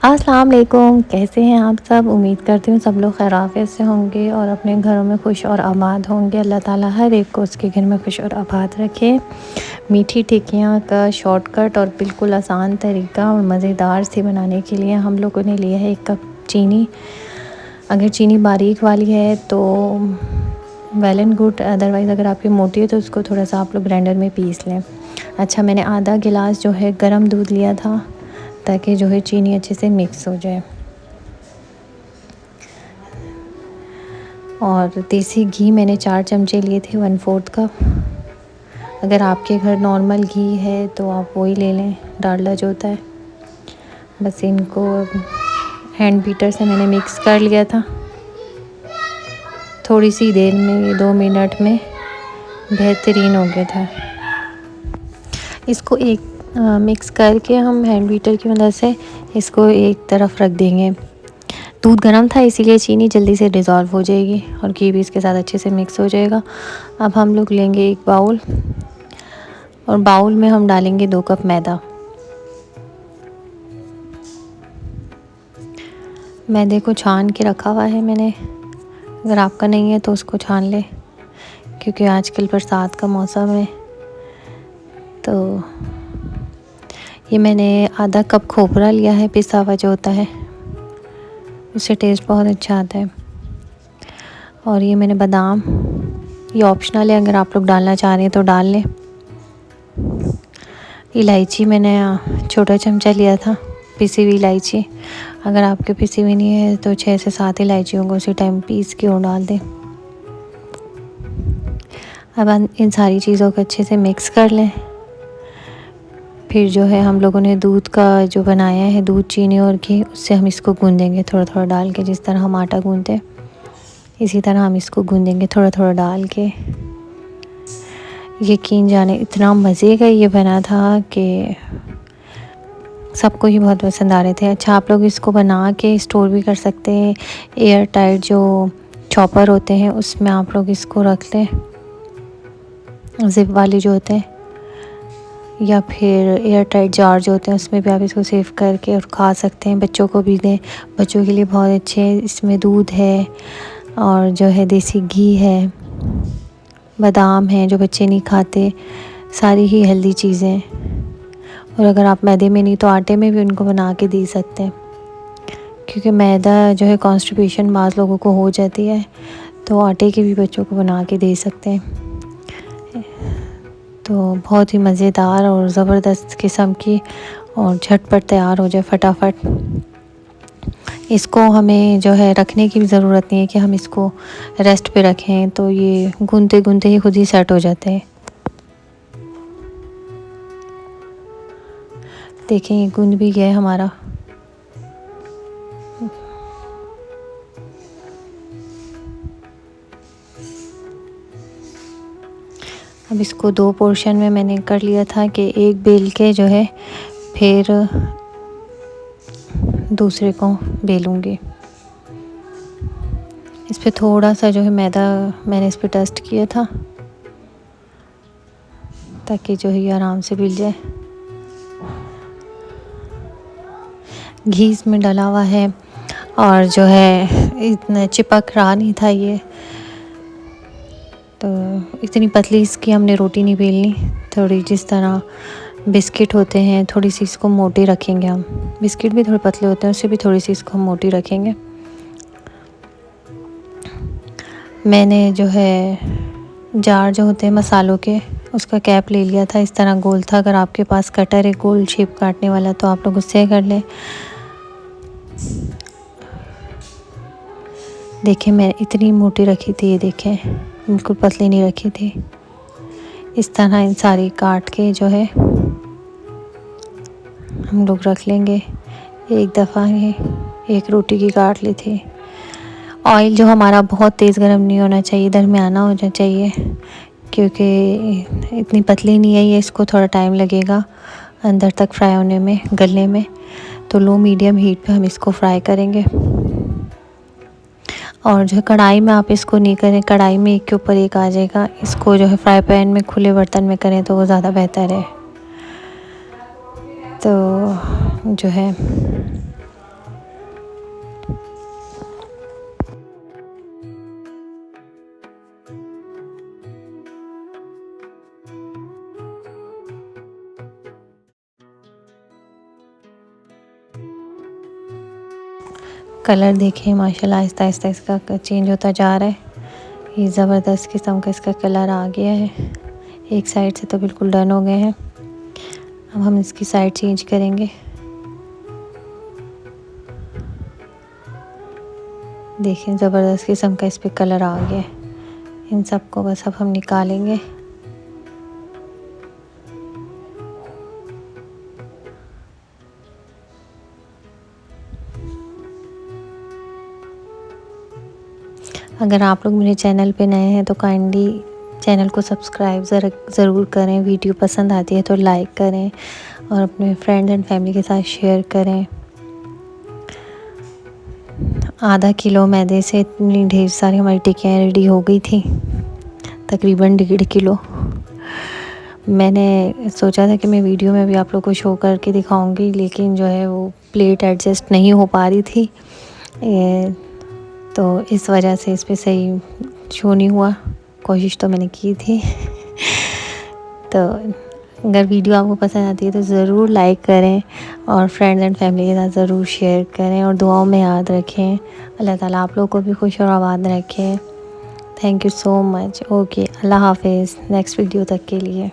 अस्सलाम वालेकुम, कैसे हैं आप सब। उम्मीद करती हूँ सब लोग खैरियत से होंगे और अपने घरों में खुश और आबाद होंगे। अल्लाह ताला हर एक को उसके घर में खुश और आबाद रखे। मीठी टिक्कियाँ का शॉर्टकट और बिल्कुल आसान तरीका और मज़ेदार से बनाने के लिए हम लोगों ने लिया है 1 कप चीनी। अगर चीनी बारीक वाली है तो वेल एंड गुड, अदरवाइज़ अगर आपकी मोटी है तो उसको थोड़ा सा आप लोग ग्राइंडर में पीस लें। अच्छा, मैंने आधा गिलास जो है गर्म दूध लिया था ताकि जो है चीनी अच्छे से मिक्स हो जाए। और देसी घी मैंने 4 चमचे लिए थे, 1/4 कप। अगर आपके घर नॉर्मल घी है तो आप वही ले लें, डालडा जो होता है। बस इनको हैंड बीटर से मैंने मिक्स कर लिया था। थोड़ी सी देर में, 2 मिनट में बेहतरीन हो गया था। इसको एक मिक्स करके हम हैंड बीटर की मदद से इसको एक तरफ रख देंगे। दूध गर्म था इसीलिए चीनी जल्दी से डिज़ोल्व हो जाएगी और घी भी इसके साथ अच्छे से मिक्स हो जाएगा। अब हम लोग लेंगे एक बाउल और बाउल में हम डालेंगे 2 कप मैदा। मैदे को छान के रखा हुआ है मैंने, अगर आपका नहीं है तो उसको छान ले, क्योंकि आजकल बरसात का मौसम है। तो ये मैंने आधा कप खोपरा लिया है, पिसा हुआ जो होता है, उससे टेस्ट बहुत अच्छा आता है। और ये मैंने बादाम, ये ऑप्शनल है, अगर आप लोग डालना चाह रहे हैं तो डाल लें। इलायची मैंने छोटा चमचा लिया था, पिसी हुई इलायची। अगर आपके पिसी हुई नहीं है तो 6 से 7 इलायचियों को उसी टाइम पीस के और डाल दें। अब इन सारी चीज़ों को अच्छे से मिक्स कर लें। फिर जो है हम लोगों ने दूध का जो बनाया है, दूध, चीनी और घी, उससे हम इसको गूँधेंगे थोड़ा थोड़ा डाल के। जिस तरह हम आटा गूँधते हैं इसी तरह हम इसको गूँधेंगे थोड़ा थोड़ा डाल के। यकीन जाने इतना मज़े का ये बना था कि सबको ही बहुत पसंद आ रहे थे। अच्छा, आप लोग इसको बना के स्टोर भी कर सकते हैं। एयर टाइट जो चॉपर होते हैं उसमें आप लोग इसको रख लें, ज़िप वाले जो होते हैं, या फिर एयर टाइट जार जो होते हैं उसमें भी आप इसको सेव करके और खा सकते हैं। बच्चों को भी दें, बच्चों के लिए बहुत अच्छे हैं। इसमें दूध है और जो है देसी घी है, बादाम है जो बच्चे नहीं खाते, सारी ही हेल्दी चीज़ें। और अगर आप मैदे में नहीं तो आटे में भी उनको बना के दे सकते हैं, क्योंकि मैदा जो है कॉन्स्टिपेशन बाज़ लोगों को हो जाती है, तो आटे के भी बच्चों को बना के दे सकते हैं। तो बहुत ही मज़ेदार और ज़बरदस्त किस्म की और झटपट तैयार हो जाए फटाफट। इसको हमें जो है रखने की भी ज़रूरत नहीं है कि हम इसको रेस्ट पे रखें, तो ये गूंदते गूंदते ही खुद ही सेट हो जाते हैं। देखें, ये गूंद भी गया है हमारा। अब इसको 2 पोर्शन में मैंने कर लिया था कि एक बेल के जो है फिर दूसरे को बेलूँगी। इस पे थोड़ा सा जो है मैदा मैंने इस पे डस्ट किया था ताकि जो है ये आराम से मिल जाए। घी इसमें डला हुआ है और जो है इतना चिपक रहा नहीं था ये, तो इतनी पतली इसकी हमने रोटी नहीं बेलनी। थोड़ी जिस तरह बिस्किट होते हैं, थोड़ी सी इसको मोटी रखेंगे हम। बिस्किट भी थोड़े पतले होते हैं, उससे भी थोड़ी सी इसको हम मोटी रखेंगे। मैंने जो है जार जो होते हैं मसालों के, उसका कैप ले लिया था, इस तरह गोल था। अगर आपके पास कटर है गोल शेप काटने वाला तो आप लोग उससे कर लें। देखें, मैं इतनी मोटी रखी थी, ये देखें बिल्कुल पतली नहीं रखी थी। इस तरह इन सारी काट के जो है हम लोग रख लेंगे। एक दफ़ा ये एक रोटी की काट ली थी। ऑयल जो हमारा बहुत तेज़ गर्म नहीं होना चाहिए, दरमियाना होना चाहिए, क्योंकि इतनी पतली नहीं है ये, इसको थोड़ा टाइम लगेगा अंदर तक फ्राई होने में, गलने में। तो लो मीडियम हीट पे हम इसको फ्राई करेंगे। और जो कढ़ाई में आप इसको नहीं करें, कढ़ाई में एक के ऊपर एक आ जाएगा। इसको जो है फ्राई पैन में खुले बर्तन में करें तो वो ज़्यादा बेहतर है। तो जो है कलर देखें माशाल्लाह आहिस्ता आहिस्ता इसका चेंज होता जा रहा है। ये ज़बरदस्त किस्म का इसका कलर आ गया है। एक साइड से तो बिल्कुल डन हो गए हैं। अब हम इसकी साइड चेंज करेंगे। देखें ज़बरदस्त किस्म का इस पर कलर आ गया है। इन सब को बस अब हम निकालेंगे। अगर आप लोग मेरे चैनल पे नए हैं तो काइंडली चैनल को सब्सक्राइब ज़रूर करें। वीडियो पसंद आती है तो लाइक करें और अपने फ्रेंड्स एंड फैमिली के साथ शेयर करें। आधा किलो मैदे से इतनी ढेर सारी हमारी टिक्कियाँ रेडी हो गई थी, तकरीबन 1.5 किलो। मैंने सोचा था कि मैं वीडियो में भी आप लोग को शो करके दिखाऊंगी, लेकिन जो है वो प्लेट एडजस्ट नहीं हो पा रही थी, तो इस वजह से इस पे सही शो नहीं हुआ। कोशिश तो मैंने की थी। तो अगर वीडियो आपको पसंद आती है तो ज़रूर लाइक करें और फ्रेंड्स एंड फैमिली के साथ ज़रूर शेयर करें और दुआओं में याद रखें। अल्लाह ताला आप लोगों को भी खुश और आबाद रखें। Thank you so much. Okay, अल्लाह हाफिज़। नेक्स्ट वीडियो तक के लिए।